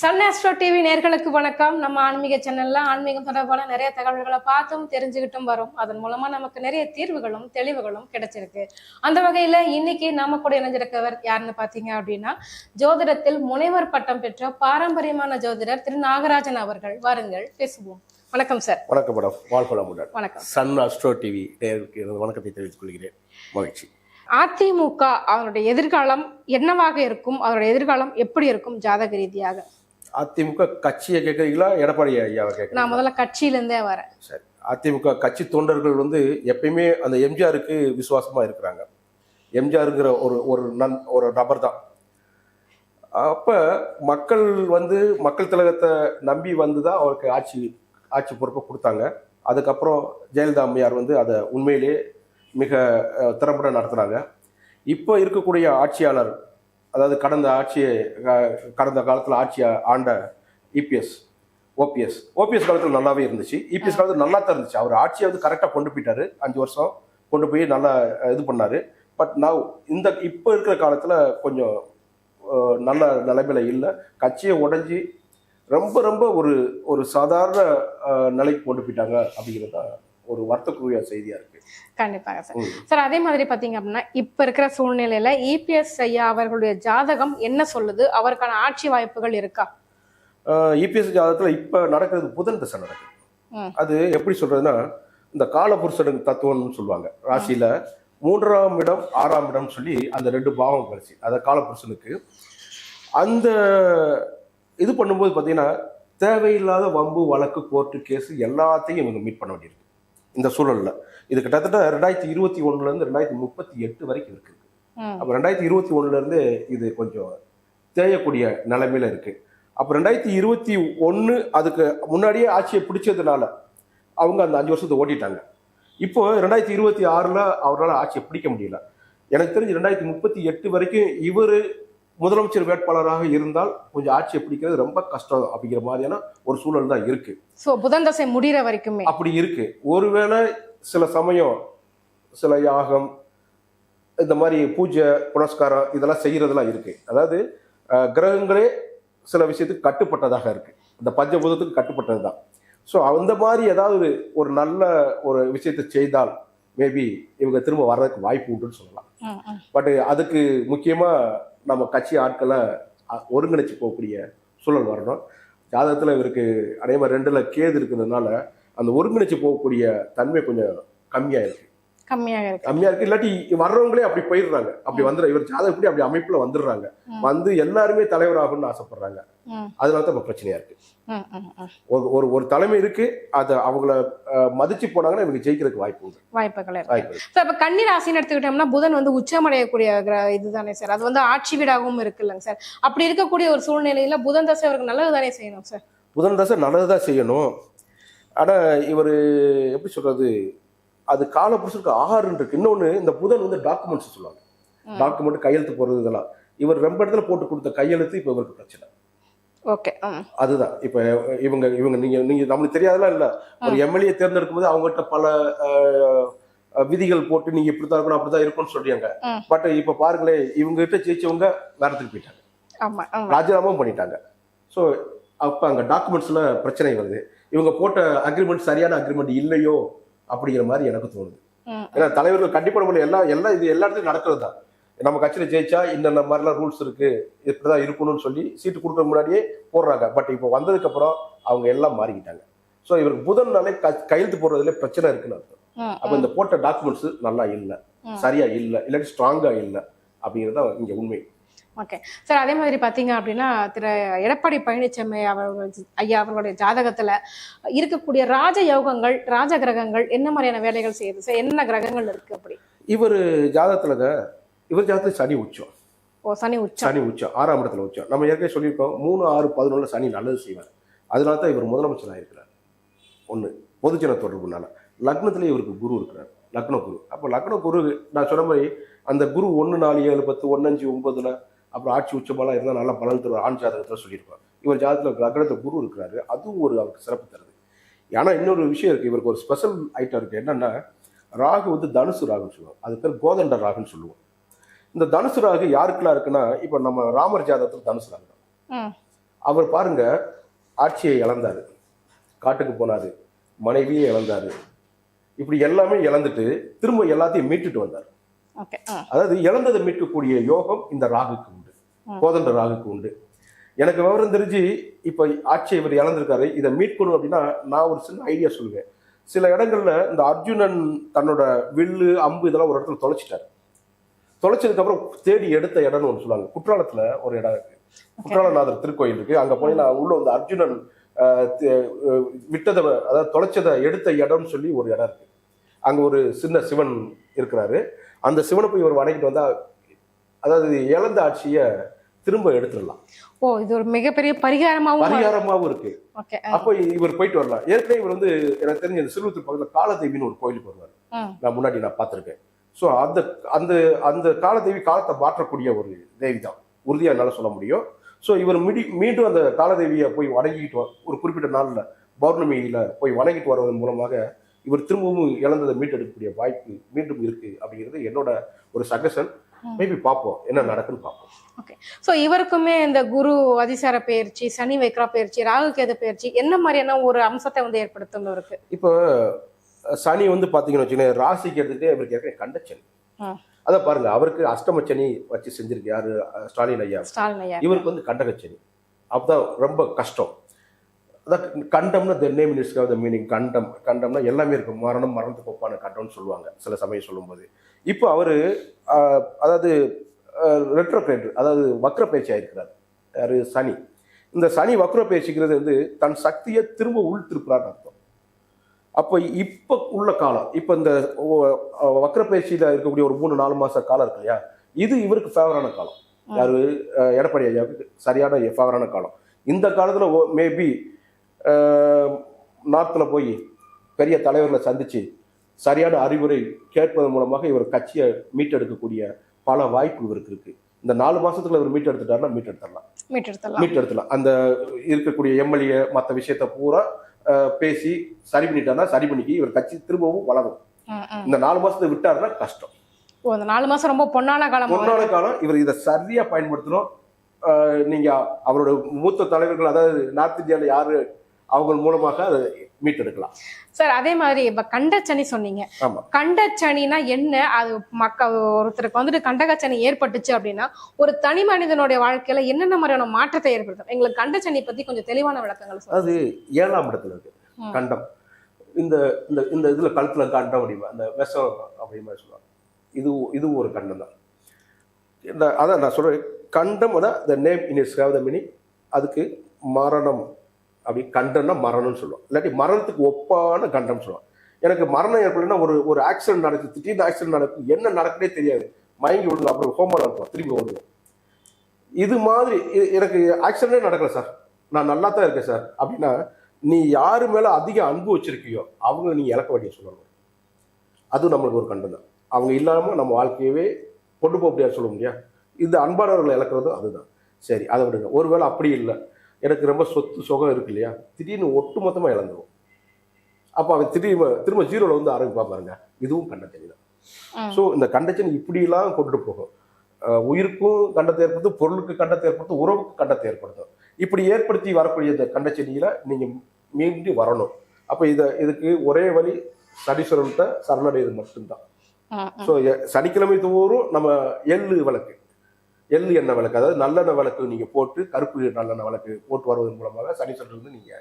Sun astro TV நேர்களுக்கு வணக்கம். நம்ம ஆன்மீக சேனல்ல ஆன்மீகம் தொடர்பான நிறைய தகவல்களை பார்த்தும் தெரிஞ்சுக்கிட்டும் வரும். அதன் மூலமா நமக்கு நிறைய தீர்வுகளும் தெளிவுகளும் கிடைச்சிருக்கு. அந்த வகையில இன்னைக்கு நாம கூட இணைஞ்சிருக்கவர் யாருன்னு பாத்தீங்க அப்படின்னா, ஜோதிடத்தில் முனைவர் பட்டம் பெற்ற பாரம்பரியமான ஜோதிடர் திரு நாகராஜன் அவர்கள். வாருங்கள் பேசுவோம். வணக்கம் சார். வணக்கம் மேடம். வாழ்க்கை வணக்கம். சன் ஆஸ்ட்ரோ டிவி நேயர்களுக்கு எனது வணக்கத்தை தெரிவித்துக் கொள்கிறேன். மகிழ்ச்சி. அதிமுக அவருடைய எதிர்காலம் என்னவாக இருக்கும்? அவருடைய எதிர்காலம் எப்படி இருக்கும் ஜாதக ரீதியாக? அதிமுக கட்சியை கேட்குறீங்களா, எடப்பாடி ஐயாவை கேட்குறீங்களா? நான் முதல்ல கட்சியிலேருந்தே வரேன். சரி. அதிமுக கட்சி தொண்டர்கள் எப்பயுமே அந்த எம்ஜிஆருக்கு விசுவாசமாக இருக்கிறாங்க. எம்ஜிஆருங்கிற ஒரு நபர் தான். அப்போ மக்கள் மக்கள் திலகத்தை நம்பி தான் அவருக்கு ஆட்சி பொறுப்பை கொடுத்தாங்க. அதுக்கப்புறம் ஜெயலலிதா அம்மையார் அதை உண்மையிலே மிக திறம்பட நடத்துனாங்க. இப்போ இருக்கக்கூடிய ஆட்சியாளர், அதாவது கடந்த காலத்தில் ஆட்சியை ஆண்ட ஓபிஎஸ் காலத்தில் நல்லாவே இருந்துச்சு. இபிஎஸ் காலத்தில் நல்லா தான் இருந்துச்சு. அவர் ஆட்சியை கரெக்டாக கொண்டு போயிட்டாரு. 5 வருஷம் கொண்டு போய் நல்லா இது பண்ணாரு. பட் இப்போ இருக்கிற காலத்தில் கொஞ்சம் நல்ல நிலைமையில இல்லை. கட்சியை உடைஞ்சி ரொம்ப ரொம்ப ஒரு சாதாரண நிலைக்கு கொண்டு போயிட்டாங்க. அப்படிங்கிறது தான் ஒரு வருத்தக்குரிய செய்தியா இருக்கு. கண்டிப்பாக சார். சார், அதே மாதிரி பாத்தீங்க அப்படின்னா இப்ப இருக்கிற சூழ்நிலையில இபிஎஸ் ஐயா அவர்களுடைய ஜாதகம் என்ன சொல்லுது? அவருக்கான ஆட்சி வாய்ப்புகள் இருக்கா? இபிஎஸ் ஜாதகத்துல இப்ப நடக்கிறது புதன் தசை நடக்குது. அது எப்படி சொல்றதுன்னா, இந்த காலபுருஷனுக்கு தத்துவம்னு சொல்லுவாங்க. ராசியில 3ஆம் இடம் 6ஆம் இடம் சொல்லி அந்த 2 பாவம் கழிச்சு அதை காலபுருஷனுக்கு அந்த இது பண்ணும்போது பார்த்தீங்கன்னா தேவையில்லாத வம்பு வழக்கு கோர்ட்டு கேஸ் எல்லாத்தையும் இவங்க மீட் பண்ண வேண்டியிருக்கு. இந்த சூழல்ல இது கிட்டத்தட்ட 2021 2038 வரைக்கும் இருக்கு. அப்போ 2021 இது கொஞ்சம் தேயக்கூடிய நிலைமையில இருக்கு. அப்போ 2021 அதுக்கு முன்னாடியே ஆட்சியை பிடிச்சதுனால அவங்க அந்த 5 வருஷத்தை ஓட்டிட்டாங்க. இப்போ 2026 அவரால் ஆட்சியை பிடிக்க முடியல. எனக்கு தெரிஞ்சு 2038 வரைக்கும் இவர் முதலமைச்சர் வேட்பாளராக இருந்தால் கொஞ்சம் ஆட்சியை பிடிக்கிறது ரொம்ப கஷ்டம் அப்படிங்கிற மாதிரியான ஒரு சூழல் தான் இருக்கு. புதன் தசை முடிகிற வரைக்குமே அப்படி இருக்கு. ஒருவேளை சில சமயம் சில யாகம் இந்த மாதிரி பூஜை புனஸ்காரம் இதெல்லாம் செய்யறதெல்லாம் இருக்கு. அதாவது கிரகங்களே சில விஷயத்துக்கு கட்டுப்பட்டதாக இருக்கு. இந்த பஞ்சபூதத்துக்கு கட்டுப்பட்டது தான். ஸோ அந்த மாதிரி ஏதாவது ஒரு நல்ல ஒரு விஷயத்தை செய்தால் மேபி இவங்க திரும்ப வர்றதுக்கு வாய்ப்பு உண்டுன்னு சொல்லலாம். பட் அதுக்கு முக்கியமா நம்ம கட்சி ஆட்களை ஒருங்கிணைச்சு போகக்கூடிய சூழல் வரணும். ஜாதகத்தில் இவருக்கு அதேமாதிரி 2ல் கேது இருக்கிறதுனால அந்த ஒருங்கிணைச்சு போகக்கூடிய தன்மை கொஞ்சம் கம்மியாக இருக்கு. இல்லாட்டி வர்றவங்களே அப்படி போயிடுறாங்க. அப்படி இவர் ஜாதகம் எப்படி அப்படி அமைப்புல வந்துடுறாங்க. எல்லாருமே தலைவர் ஆகணும்னு ஆசைப்படுறாங்க. அதனால தான் பிரச்சனையா இருக்கு. ஒரு தலைமை இருக்கு, அதை அவங்கள மதிச்சு போனாங்கன்னா இவங்க ஜெயிக்கிறதுக்கு வாய்ப்பு. கன்னி ராசின்னு எடுத்துக்கிட்டோம்னா புதன் உச்சமடையக்கூடிய இதுதானே சார்? அது ஆட்சி வீடாகவும் இருக்கு இல்லைங்க சார்? அப்படி இருக்கக்கூடிய ஒரு சூழ்நிலையில புதன் தசை அவருக்கு நல்லது தானே செய்யணும் சார்? புதன் தசை நல்லதுதான் செய்யணும். ஆனா இவர் எப்படி சொல்றது, அது காலபுருஷனுக்கு 6 இருக்கு. இன்னொன்னு, இந்த புதன் டாக்குமெண்ட்ஸ் சொல்லுவாங்க. டாக்குமெண்ட் கையெழுத்து போடுறது இதெல்லாம் இவர் ரொம்ப இடத்துல போட்டு கொடுத்த கையெழுத்து இப்ப இவருக்கு பிரச்சனை. அதுதான் இப்ப இவங்க நீங்க நம்மளுக்கு தெரியாதெல்லாம் இல்ல. ஒரு எம்எல்ஏ தேர்ந்தெடுக்கும் போது அவங்ககிட்ட பல விதிகள் போட்டு நீங்க இப்படித்தான் இருக்கணும் அப்படித்தான் இருக்கும்னு சொல்றாங்க. பட் இப்ப பாருங்களேன், இவங்க கிட்ட ஜெயிச்சவங்க வேறத்துக்கு போயிட்டாங்க, ராஜினாமாவும் பண்ணிட்டாங்க. ஸோ அப்ப அங்க டாக்குமெண்ட்ஸ்ல பிரச்சனை வருது. இவங்க போட்ட அக்ரிமெண்ட் சரியான அக்ரிமெண்ட் இல்லையோ அப்படிங்கிற மாதிரி எனக்கு தோணுது. ஏன்னா தலைவர்கள் கண்டிப்பா இது எல்லா இடத்துலையும் நடக்கிறது தான். நம்ம கட்சியில ஜெயிச்சா இந்த மாதிரிலாம் ரூல்ஸ் இருக்கு, இப்படிதான் இருக்கணும்னு சொல்லி சீட்டு கொடுக்க முன்னாடியே போடுறாங்க. பட் இப்போ வந்ததுக்கு அப்புறம் அவங்க எல்லாம் மாறிக்கிட்டாங்க. ஸோ இவருக்கு புதன்னாலே கையெழுத்து போடுறதுல பிரச்சனை இருக்குன்னு அர்த்தம். அப்ப இந்த போட்ட டாக்குமெண்ட்ஸ் நல்லா இல்லை, சரியா இல்லை, இல்லாட்டி ஸ்ட்ராங்கா இல்லை அப்படிங்கிறது இங்க உண்மை. Okay sir. அதே மாதிரி பாத்தீங்க அப்படின்னா திரு எடப்பாடி பழனிசாமி ஐயா அவர்களுடைய ஜாதகத்துல இருக்கக்கூடிய ராஜ யோகங்கள், ராஜ கிரகங்கள் என்ன மாதிரியான வேலைகள் செய்யுது சார்? என்ன கிரகங்கள் இருக்கு அப்படி? இவர் ஜாதகத்துல சனி உச்சம். சனி உச்சம் 6ஆம் இடத்துல உச்சம். நம்ம ஏற்கனவே சொல்லியிருக்கோம் 3, 6, 11 சனி நல்லது செய்வார். அதனால தான் இவர் முதலமைச்சர் ஆயிருக்கிறார். ஒண்ணு பொதுஜன தொடர்புனால. லக்னத்துல இவருக்கு குரு இருக்கிறார், லக்ன குரு. அப்போ லக்ன குரு நான் சொன்ன மாதிரி அந்த குரு 1, 4, 7, 10, 1, 5, 9 அப்புறம் ஆட்சி உச்சமெல்லாம் இருந்தால் நல்லா பலன் தருவார். ஆண் ஜாதகத்தில் சொல்லியிருப்பார். இவர் ஜாதகத்தில் லக்னத்துல குரு இருக்கிறாரு. அதுவும் அவருக்கு சிறப்பு தருது. ஏன்னா இன்னொரு விஷயம் இருக்கு, இவருக்கு ஒரு ஸ்பெஷல் ஐட்டம் இருக்கு. என்னன்னா, ராகு தனுசு ராகுன்னு சொல்லுவோம். அது பேர் கோதண்ட ராகுன்னு சொல்லுவோம். இந்த தனுசு ராகு யாருக்கெல்லாம் இருக்குன்னா, இப்போ நம்ம ராமர் ஜாதகத்தில் தனுசு ராகு தான். அவர் பாருங்க, ஆட்சியை இழந்தாரு, காட்டுக்கு போனாரு, மனைவியை இழந்தாரு, இப்படி எல்லாமே இழந்துட்டு திரும்ப எல்லாத்தையும் மீட்டுட்டு வந்தார். அதாவது இழந்ததை மீட்கக்கூடிய யோகம் இந்த ராகுக்கு உண்டு, கோதண்ட ராகுக்கு உண்டு. எனக்கு விவரம் தெரிஞ்சு இப்ப ஆட்சியை இவர் இழந்திருக்காரு, இதை மீட்கணும் அப்படின்னா நான் ஒரு சின்ன ஐடியா சொல்லுவேன். சில இடங்கள்ல இந்த அர்ஜுனன் தன்னோட வில்லு அம்பு இதெல்லாம் ஒரு இடத்துல தொலைச்சிட்டாரு. தொலைச்சதுக்கு அப்புறம் தேடி எடுத்த இடம்னு ஒன்று சொல்லுவாங்க. குற்றாலத்துல ஒரு இடம் இருக்கு, குற்றாலநாதர் திருக்கோயில் இருக்கு. அங்க போய் நான் உள்ள வந்து அர்ஜுனன் விட்டதை, அதாவது தொலைச்சதை எடுத்த இடம்னு சொல்லி ஒரு இடம் இருக்கு. அங்க ஒரு சின்ன சிவன் இருக்கிறாரு. அந்த சிவனை போய் இவர் வணங்கிட்டு வந்தா, அதாவது இழந்த ஆட்சியை திரும்ப எடுத்துடலாம். ஓ, இது ஒரு மிகப்பெரிய பரிகாரமாவும் இருக்கு. அப்போ இவர் போயிட்டு வரலாம். ஏற்கனவே இவர் வந்து எனக்கு தெரிஞ்ச இந்த சிறுவத்தூர் பக்கத்துல காலதேவின்னு ஒரு கோயிலுக்கு வருவார். நான் முன்னாடி பார்த்திருக்கேன். ஸோ அந்த அந்த அந்த காலதேவி காலத்தை மாற்றக்கூடிய ஒரு தேவி தான், உறுதியா என்னால சொல்ல முடியும். ஸோ இவர் மீண்டும் அந்த காலதேவியை போய் வணங்கிட்டு ஒரு குறிப்பிட்ட நாள்ல பௌர்ணமியில போய் வணங்கிட்டு வருவதன் மூலமாக இவர் திரும்பவும் இழந்ததை மீட்டெடுக்கக்கூடிய வாய்ப்பு மீண்டும் இருக்கு அப்படிங்கிறது என்னோட ஒரு சஜஷன். மேபி பார்ப்போம் என்ன நடக்குன்னு பார்ப்போம். ஓகே. ஸோ இவருக்குமே இந்த குரு அதிசார பயிற்சி, சனி வைக்கிற பயிற்சி, ராகு கேது பயிற்சி என்ன மாதிரியான ஒரு அம்சத்தை வந்து ஏற்படுத்தும் இவருக்கு? இப்போ சனி வந்து பாத்தீங்கன்னு வச்சுக்கோங்க, ராசிக்கு எடுத்துக்கிட்டே இவருக்கு ஏற்கனவே கண்டச்சனி. அதான் பாருங்க, அவருக்கு அஷ்டமச்சனி வச்சு செஞ்சிருக்கு யாரு, ஸ்டாலின் ஐயா. இவருக்கு வந்து கண்டகச்சனி. அப்பதான் ரொம்ப கஷ்டம். அதான் கண்டம்னா the name is the meaning. கண்டம்னா எல்லாமே இருக்கும். மரணம், மரணத்துக்கு ஒப்பான கண்டம்னு சொல்லுவாங்க சில சமயம் சொல்லும்போது. இப்போ அவரு அதாவது ரெட்ரோகிரேட், அதாவது வக்ர பயிற்சி ஆயிருக்கிறார் யாரு, சனி. இந்த சனி வக்ர பயிற்சிக்கிறது வந்து தன் சக்தியை திரும்ப உள் திருப்புறான்னு அர்த்தம். அப்போ இப்போ உள்ள காலம், இப்போ இந்த வக்ர பயிற்சியில இருக்கக்கூடிய ஒரு 3-4 மாச காலம் இருக்கு இல்லையா, இது இவருக்கு ஃபேவரான காலம். யாரு, எடப்பாடி ஐயாவுக்கு சரியான ஃபேவரான காலம். இந்த காலத்துல மேபி நார்த்ல போய் பெரிய தலைவர்களை சந்திச்சு சரியான அறிவுரை கேட்பதன் மூலமாக இவர் கட்சியை மீட்டெடுக்கக்கூடிய பல வாய்ப்பு இவருக்கு இருக்கு. இந்த 4 மாசத்துல இவர் மீட்டெடுத்துட்டாருன்னா மீட்டெடுத்துடலாம். அந்த இருக்கக்கூடிய எம்எல்ஏ மற்ற விஷயத்த பூரா பேசி சரி பண்ணிட்டாருன்னா சரி பண்ணிக்கி இவர் கட்சி திரும்பவும் வளரும். இந்த 4 மாசத்தை விட்டாருன்னா கஷ்டம். இந்த 4 மாசம் ரொம்ப பொன்னான காலம். இவர் இதை சரியா பயன்படுத்தணும். நீங்க அவரோட மூத்த தலைவர்கள், அதாவது நார்த் இந்தியாவில் யாரு, அவங்க மூலமாக அதை மீட்டெடுக்கலாம். சார், அதே மாதிரி இப்ப கண்டச்சனி சொன்னீங்க. கண்டச்சனினா என்ன? அது ஒருத்தருக்கு வந்துட்டு கண்டகச்சனி ஏற்பட்டுச்சு அப்படின்னா ஒரு தனி மனிதனுடைய வாழ்க்கையில என்னென்ன மாதிரியான மாற்றத்தை ஏற்படுத்தும்? எங்களுக்கு கண்டச்சனி பத்தி கொஞ்சம் தெளிவான விளக்கங்கள் சொல்லுங்க. அது 7ஆம் இடத்துல இருக்கு கண்டம். இந்த இந்த இதுல கழுத்துல கண்டம் அப்படிமா, அந்த விஷம் அப்படிமா சொல்லுவாங்க. இதுவும் ஒரு கண்டம் தான். அதான் நான் சொல்றேன், கண்டம் அதான் the name in it's have the meaning. அதுக்கு மரணம் அப்படி, கண்டம்னா மரணம்னு சொல்லுவோம். இல்லாட்டி மரணத்துக்கு ஒப்பான கண்டம் சொல்லுவோம். எனக்கு மரணம் ஏற்படுன்னா ஒரு ஆக்சிடென்ட் நடக்குது, திடீர்னு ஆக்சிடென்ட் நடக்கும், என்ன நடக்குதே தெரியாது, மயங்கி விடுங்க, அப்புறம் ஹோமால இருக்கும், திரும்பி வந்துடும். இது மாதிரி எனக்கு ஆக்சிடென்டே நடக்கல சார், நான் நல்லா தான் இருக்கேன் சார் அப்படின்னா, நீ யாரு மேல அதிக அன்பு வச்சிருக்கியோ அவங்க நீ இழக்க வேண்டிய சொல்லணும். அது நம்மளுக்கு ஒரு கண்டம் தான். அவங்க இல்லாம நம்ம வாழ்க்கையவே கொண்டு போக முடியாது, சொல்ல முடியாது. இந்த அன்பானவர்களை இழக்கிறதும் அதுதான். சரி, அதை விடுங்க. ஒருவேளை அப்படி இல்லை, எனக்கு ரொம்ப சொத்து சுகம் இருக்கு இல்லையா, திடீர்னு ஒட்டு மொத்தமா இழந்துடும். அப்போ அவன் திரும்ப ஜீரோல வந்து ஆரம்பிப்பா பாருங்க. இதுவும் கண்டச்சனி தான். ஸோ இந்த கண்டச்சனி இப்படிலாம் கொண்டு போகும். உயிருக்கும் கண்டத்தை ஏற்படுத்தும், பொருளுக்கு கண்டத்தை ஏற்படுத்தும், உறவுக்கு கண்டத்தை ஏற்படுத்தும். இப்படி ஏற்படுத்தி வரக்கூடிய இந்த கண்டச்சனியில நீங்க மீண்டும் வரணும். அப்போ இதுக்கு ஒரே வழி சனீஸ்வரன்கிட்ட சரணடைவது மட்டும்தான். ஸோ சனிக்கிழமை தோறும் நம்ம எள்ளு எண்ணெய் விளக்கு, அதாவது நல்லெண்ணெய் விளக்கு நீங்க போட்டு, கருப்பு நல்லெண்ணெய் விளக்கு போட்டு வருவதன் மூலமாக சனீஸ்வரன் வந்து நீங்க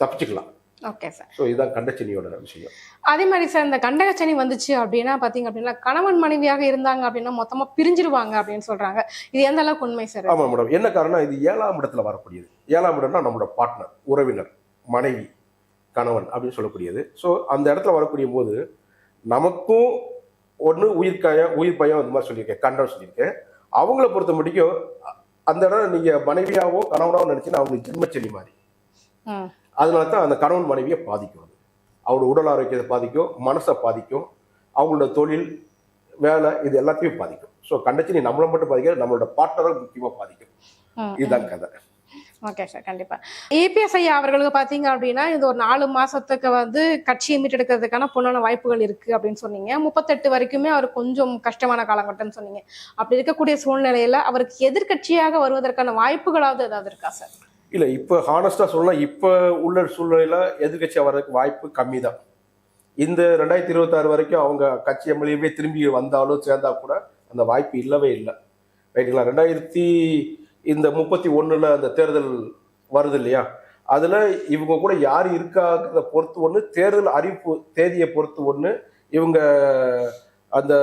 தப்பிச்சுக்கலாம். Okay sir. ஸோ இதுதான் கண்டச்சனியோட விஷயம். அதே மாதிரி சார், இந்த கண்டகச்சனி வந்துச்சு அப்படின்னா பாத்தீங்க அப்படின்னா கணவன் மனைவியாக இருந்தாங்க அப்படின்னா மொத்தமா பிரிஞ்சிருவாங்க அப்படின்னு சொல்றாங்க. இது எந்த அளவுக்கு உண்மை சார்? ஆமா மேடம். என்ன காரணம், இது 7ஆம் இடத்துல வரக்கூடியது. 7ஆம் இடம்னா நம்மளோட பார்ட்னர், உறவினர், மனைவி, கணவன் அப்படின்னு சொல்லக்கூடியது. ஸோ அந்த இடத்துல வரக்கூடிய போது நமக்கும் ஒன்று உயிர் பயம் அந்த மாதிரி சொல்லியிருக்கேன், கண்டம் சொல்லியிருக்கேன். அவங்கள பொறுத்த முடிக்கும் அந்த இடம் நீங்க மனைவியாவோ கணவனாவோ நினைச்சுன்னா அவங்களுக்கு ஜென்மச்சனி மாதிரி. அதனால தான் அந்த கணவன் மனைவியை பாதிக்கும். அவரோட உடல் ஆரோக்கியத்தை பாதிக்கும், மனசை பாதிக்கும், அவங்களோட தொழில், வேலை, இது எல்லாத்தையும் பாதிக்கும். ஸோ கண்டச்சனி நம்மளை மட்டும் பாதிக்காது, நம்மளோட பார்ட்னரை முக்கியமாக பாதிக்கும். இதுதான் கதை. ஓகே சார், கண்டிப்பா. இபிஎஸ் ஐயா அவர்களுக்கு பாத்தீங்க அப்படின்னா இது ஒரு 4 மாசத்துக்கு கட்சியை மீட்டெடுக்கிறதுக்கான பொண்ணான வாய்ப்புகள் இருக்கு அப்படின்னு சொன்னீங்க. 38 வரைக்குமே அவர் கொஞ்சம் கஷ்டமான காலகட்டம்னு சொன்னீங்க. அப்படி இருக்கக்கூடிய சூழ்நிலையில அவருக்கு எதிர்க்கட்சியாக வருவதற்கான வாய்ப்புகளாவது ஏதாவது இருக்கா சார்? இல்ல இப்ப ஹானஸ்டா சொல்லலாம், இப்ப உள்ள சூழ்நிலையில எதிர்கட்சியா வர்றதுக்கு வாய்ப்பு கம்மி தான். இந்த 2026 வரைக்கும் அவங்க கட்சி எம்எல்ஏவே திரும்பி வந்தாலும் சேர்ந்தா கூட அந்த வாய்ப்பு இல்லவே இல்லை. ரைட்டுங்களா? 31 அந்த தேர்தல் வருது இல்லையா, அதுல இவங்க கூட யார் இருக்காங்கிறத பொறுத்து ஒண்ணு, தேர்தல் அறிவிப்பு தேதியை பொறுத்து ஒண்ணு, இவங்க அந்த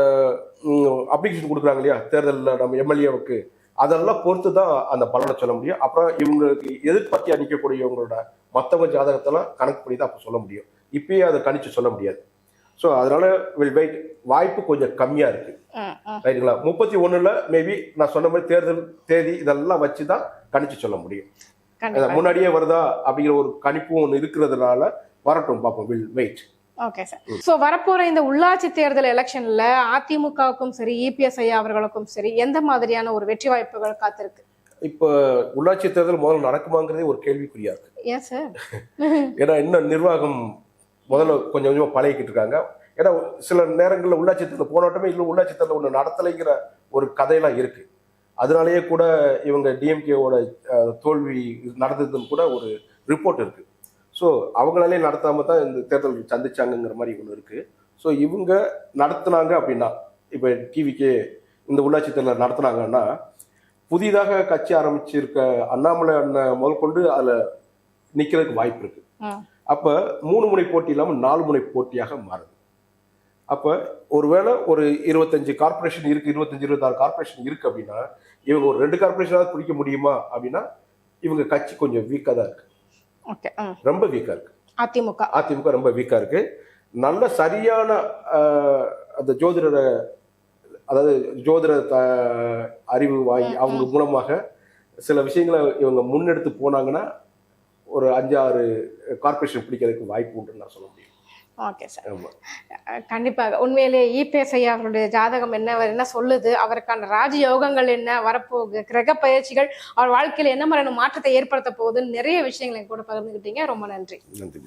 அப்ளிகேஷன் கொடுக்குறாங்க இல்லையா தேர்தலில் நம்ம எம்எல்ஏவுக்கு, அதெல்லாம் பொறுத்து தான் அந்த பலனை சொல்ல முடியும். அப்புறம் இவங்களுக்கு எதிர்பார்த்தியா நிற்கக்கூடியவங்களோட மற்றவங்க ஜாதகத்தெல்லாம் கணக்கு பண்ணி தான் அப்போ சொல்ல முடியும். இப்பயே அதை கணிச்சு சொல்ல முடியாது. ஸோ அதனால வாய்ப்பு கொஞ்சம் கம்மியா இருக்கு. ரைட்டுங்களா? 31 மேபி நான் சொன்ன மாதிரி தேர்தல் தேதி இதெல்லாம் வச்சு தான் கணிச்சு சொல்ல முடியும். முன்னாடியே வருதா அப்படிங்கிற ஒரு கணிப்பும் ஒன்று இருக்கிறதுனால வரட்டும், பார்ப்போம். Will wait. Okay sir. So வரப்போற இந்த உள்ளாட்சி தேர்தல் எலெக்ஷன்ல அதிமுகவுக்கும் சரி இபிஎஸ் ஐயா அவர்களுக்கும் சரி எந்த மாதிரியான ஒரு வெற்றி வாய்ப்புகள் காத்திருக்கு? இப்போ உள்ளாட்சி தேர்தல் முதல்ல நடக்குமாங்கிறதே ஒரு கேள்விக்குறியா இருக்கு. ஏன் சார்? ஏன்னா இன்னும் நிர்வாகம் முதல்ல கொஞ்சம் கொஞ்சமா பழகிக்கிட்டு இருக்காங்க. ஏன்னா சில நேரங்களில் உள்ளாட்சி தேர்தல் போராட்டமே இல்லை, உள்ளாட்சி தேர்தல் ஒன்று நடத்தலைங்கிற ஒரு கதையெல்லாம் இருக்கு. அதனாலேயே கூட இவங்க டிஎம்கேவோட தோல்வி நடந்ததுன்னு கூட ஒரு ரிப்போர்ட் இருக்கு. ஸோ அவங்களாலே நடத்தாம தான் இந்த தேர்தல் சந்திச்சாங்கிற மாதிரி ஒன்று இருக்கு. ஸோ இவங்க நடத்துனாங்க அப்படின்னா, இப்போ டிவிக்கே இந்த உள்ளாட்சி தேர்தல் நடத்துனாங்கன்னா, புதிதாக கட்சி ஆரம்பிச்சிருக்க அண்ணாமலை அண்ணன் முதல் கொண்டு அதில் நிற்கிறதுக்கு வாய்ப்பு இருக்கு. அப்போ 3 முனை போட்டி இல்லாமல் 4 முனை போட்டியாக மாறுது. அப்போ ஒருவேளை ஒரு 25 கார்பரேஷன் இருக்கு, 25-26 கார்பரேஷன் இருக்கு அப்படின்னா, இவங்க ஒரு 2 கார்பரேஷனாவது பிடிக்க முடியுமா அப்படின்னா, இவங்க கட்சி கொஞ்சம் வீக்காக தான் இருக்கு. ரொம்ப வீக்கா இருக்கு. அதிமுக ரொம்ப வீக்கா இருக்கு. நல்ல சரியான அந்த ஜோதிட அறிவு வாங்கி அவங்க மூலமாக சில விஷயங்களை இவங்க முன்னெடுத்து போனாங்கன்னா ஒரு 5-6 கார்பரேஷன் பிடிக்கிறதுக்கு வாய்ப்பு உண்டுன்னு நான் சொல்ல முடியும். ஓகே சார், கண்டிப்பாக. உண்மையிலேயே இபிஎஸ் ஐயா அவருடைய ஜாதகம் என்ன சொல்லுது, அவருக்கான ராஜயோகங்கள் என்ன, வரப்போகுது கிரக பயிற்சிகள் அவர் வாழ்க்கையில என்ன மாதிரியான மாற்றத்தை ஏற்படுத்த போகுதுன்னு நிறைய விஷயங்களை கூட பகிர்ந்துக்கிட்டீங்க. ரொம்ப நன்றி. நன்றி.